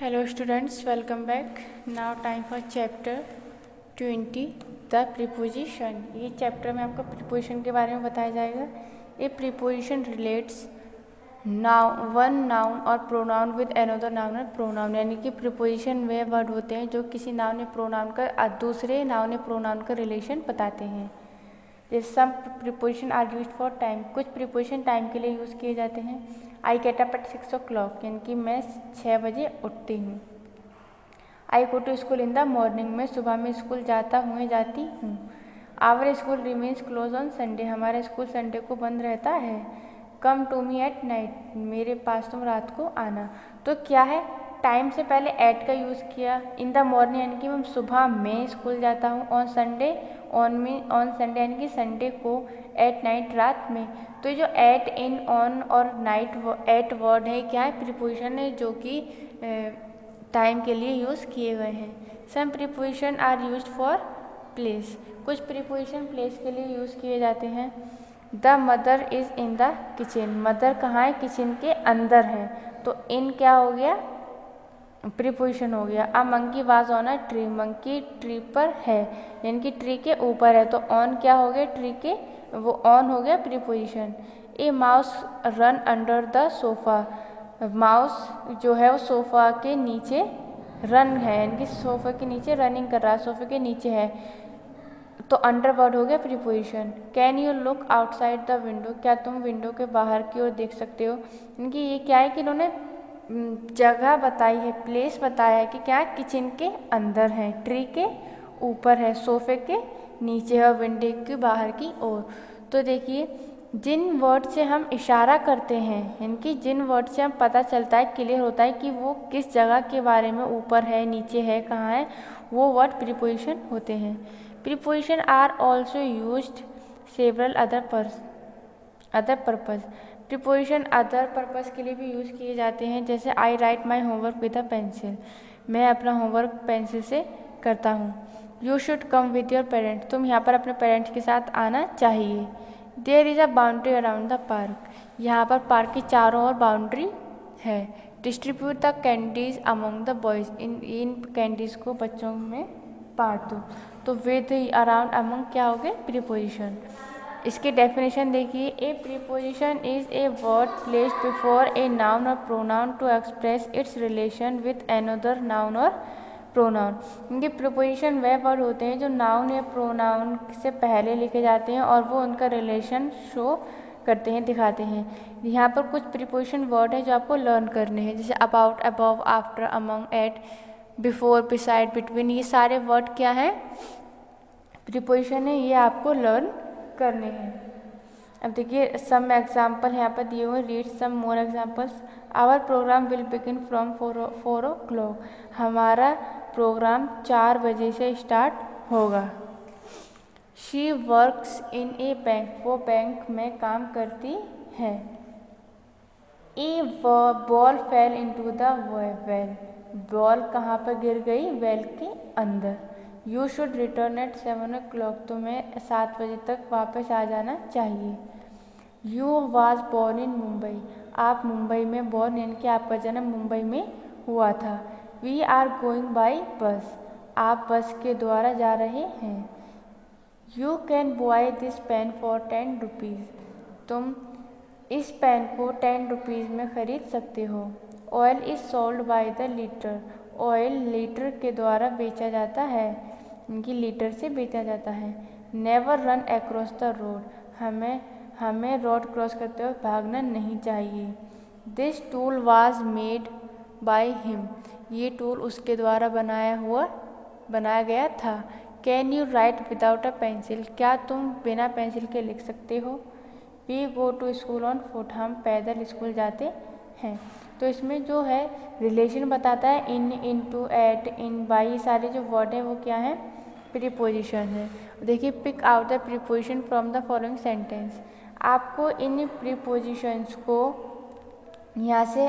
Hello students, welcome back. Now time for chapter 20 the preposition. ये chapter में आपको preposition के बारे में बताया जाएगा. A preposition relates one noun और pronoun with another noun और pronoun. यानी कि preposition वे वर्ड होते हैं जो किसी नाउन या pronoun का दूसरे नाउन या pronoun का रिलेशन बताते हैं. जैसे some preposition are used for time. कुछ preposition टाइम के लिए यूज़ किए जाते हैं. I get up at 6 o'clock यानी कि मैं 6 बजे उठती हूँ. I go to school in the morning मैं सुबह में स्कूल जाता हूँ या जाती हूँ. Our school remains close on Sunday हमारा स्कूल संडे को बंद रहता है. Come to me at night मेरे पास तुम रात को आना. तो क्या है, टाइम से पहले एट का यूज़ किया. इन द मॉर्निंग यानी कि मैं सुबह में स्कूल जाता हूँ. ऑन संडे ऑन संडे यानी कि संडे को. एट नाइट रात में. तो ये जो एट, इन, ऑन और नाइट एट वर्ड है क्या है, प्रीपोजिशन है जो कि टाइम के लिए यूज़ किए गए हैं. Some preposition are used for place. कुछ प्रीपोजिशन प्लेस के लिए यूज़ किए जाते हैं. The mother is in the kitchen mother कहाँ है, किचन के अंदर है. तो इन क्या हो गया, प्रीपोजिशन हो गया. A monkey was on a tree monkey tree पर है यानी कि ट्री के ऊपर है. तो ऑन क्या हो गया, ट्री के वो ऑन हो गया preposition. A mouse run under the sofa mouse जो है वो सोफ़ा के नीचे रन है यानी कि सोफ़े के नीचे रनिंग कर रहा है, सोफ़े के नीचे है. तो अंडर वर्ड हो गया preposition. Can you look outside the window क्या तुम विंडो के बाहर की ओर देख सकते हो. यानी कि ये क्या है कि इन्होंने जगह बताई है, प्लेस बताया है कि क्या किचन के अंदर है, ट्री के ऊपर है, सोफ़े के नीचे है और विंडो के बाहर की ओर. तो देखिए, जिन वर्ड से हम इशारा करते हैं यानी कि जिन वर्ड से हम पता चलता है, क्लियर होता है कि वो किस जगह के बारे में, ऊपर है, नीचे है, कहाँ है, वो वर्ड प्रीपोजिशन होते हैं. Preposition are also used several other purpose. Preposition other purpose के लिए भी यूज़ किए जाते हैं. जैसे I write my homework with a pencil मैं अपना होमवर्क पेंसिल से करता हूँ. You should come with your parents तुम यहाँ पर अपने पेरेंट्स के साथ आना चाहिए. There is a boundary around the park यहाँ पर पार्क की चारों ओर बाउंड्री है. Distribute the candies among the boys in candies को बच्चों में बांट दो. तो विद, अराउंड, अमंग क्या हो गए, प्रीपोजिशन. इसकी डेफिनेशन देखिए. A preposition is a word placed before a noun और pronoun to express its relation with another noun और प्रोनाउन. इनके प्रीपोजिशन वह वर्ड होते हैं जो नाउन या प्रोनाउन से पहले लिखे जाते हैं और वो उनका रिलेशन शो करते हैं, दिखाते हैं. यहाँ पर कुछ प्रीपोजिशन वर्ड है जो आपको लर्न करने हैं. जैसे about, above, after, among, at, before, beside, between. ये सारे वर्ड क्या हैं, प्रीपोजिशन है, ये आपको लर्न करने हैं. अब देखिए सम एग्जाम्पल यहाँ पर दिए हुए. Read some more examples. Our program will begin from 4 o'clock हमारा प्रोग्राम 4 बजे से स्टार्ट होगा. She works in a bank वो बैंक में काम करती है. A ball fell into the well ball कहाँ पर गिर गई, वेल के अंदर. You should return eight 7 o'clock तुम्हें 7 बजे तक वापस आ जाना चाहिए. You was born in Mumbai आप मुंबई में बॉर्न यानी कि आपका जन्म मुंबई में हुआ था. We are going by bus आप बस के द्वारा जा रहे हैं. You can buy this pen for 10 rupees तुम इस पेन को 10 rupees में ख़रीद सकते हो. Oil is sold by the litre oil litre के द्वारा बेचा जाता है, इनकी लीटर से बेचा जाता है. Never run across the road हमें रोड क्रॉस करते हुए भागना नहीं चाहिए. This tool was made by him ये टूल उसके द्वारा बनाया गया था. Can you write without a pencil क्या तुम बिना पेंसिल के लिख सकते हो. We go to school on foot हम पैदल स्कूल जाते हैं. तो इसमें जो है रिलेशन बताता है. इन, इनटू, एट, इन, बाई ये सारे जो वर्ड हैं वो क्या हैं, प्रीपोजिशन है. देखिए pick out the preposition from the following sentence आपको इन प्रीपोजिशंस को यहाँ से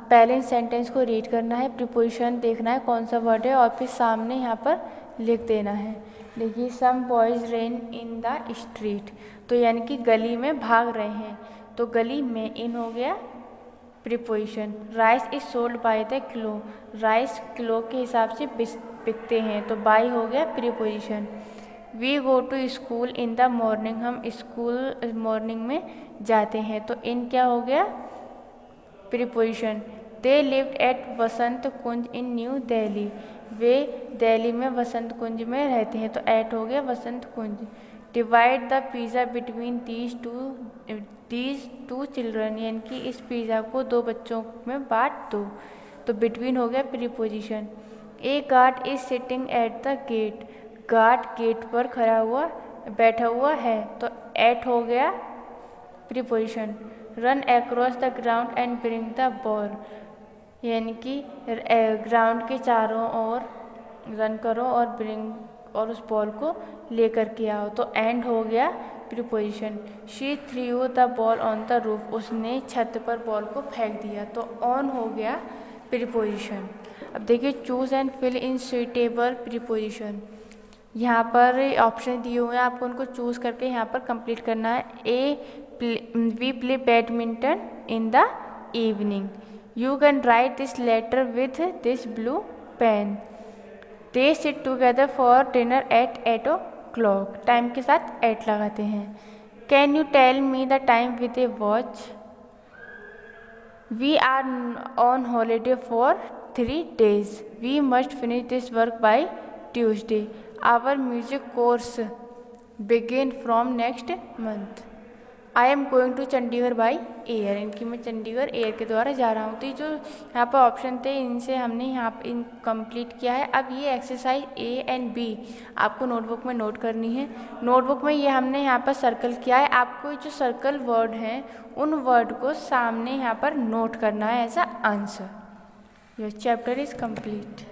पहले सेंटेंस को रीड करना है, प्रीपोजिशन देखना है कौन सा वर्ड है और फिर सामने यहाँ पर लिख देना है. देखिए some boys ran in the street तो यानी कि गली में भाग रहे हैं. तो गली में इन हो गया preposition. Rice is sold by the kilo, rice kilo के हिसाब से बिकते हैं, तो बाय हो गया preposition. We go to school in the morning, हम स्कूल मॉर्निंग में जाते हैं, तो इन क्या हो गया preposition. They lived at Vasant Kunj in new Delhi, वे दिल्ली में वसंत कुंज में रहते हैं, तो एट हो गया Vasant Kunj. Divide the pizza between these two children, यानी कि इस पिज़्ज़ा को दो बच्चों में बांट दो, तो बिटवीन हो गया preposition. A guard is sitting at the gate, guard gate पर बैठा हुआ है, तो एट हो गया preposition. Run across the ground and bring the ball, यानी कि ग्राउंड के चारों ओर रन करो और उस बॉल को लेकर के आओ, तो एंड हो गया preposition. She threw the ball on the roof, उसने छत पर बॉल को फेंक दिया, तो ऑन हो गया प्रीपोजिशन। अब देखिए choose and fill in suitable preposition, यहाँ पर ऑप्शन दिए हुए हैं, आपको उनको चूज करके यहाँ पर कंप्लीट करना है। We play badminton in the evening, you can write this letter with this blue pen, they sit together for dinner at 8 o'clock, time के साथ 8 लगाते हैं। Can you tell me the time with a watch, we are on holiday for 3 days, we must finish this work by Tuesday, our music course begin from next month, I am going to Chandigarh by air, इनकी मैं Chandigarh air के द्वारा जा रहा हूँ। तो ये जो यहाँ पर ऑप्शन थे इनसे हमने यहाँ पर इन कंप्लीट किया है। अब ये एक्सरसाइज ए एंड बी आपको नोटबुक में नोट करनी है। नोटबुक में ये हमने यहाँ पर सर्कल किया है, आपको जो सर्कल वर्ड हैं उन वर्ड को सामने यहाँ पर नोट करना है as a answer. Your chapter is complete.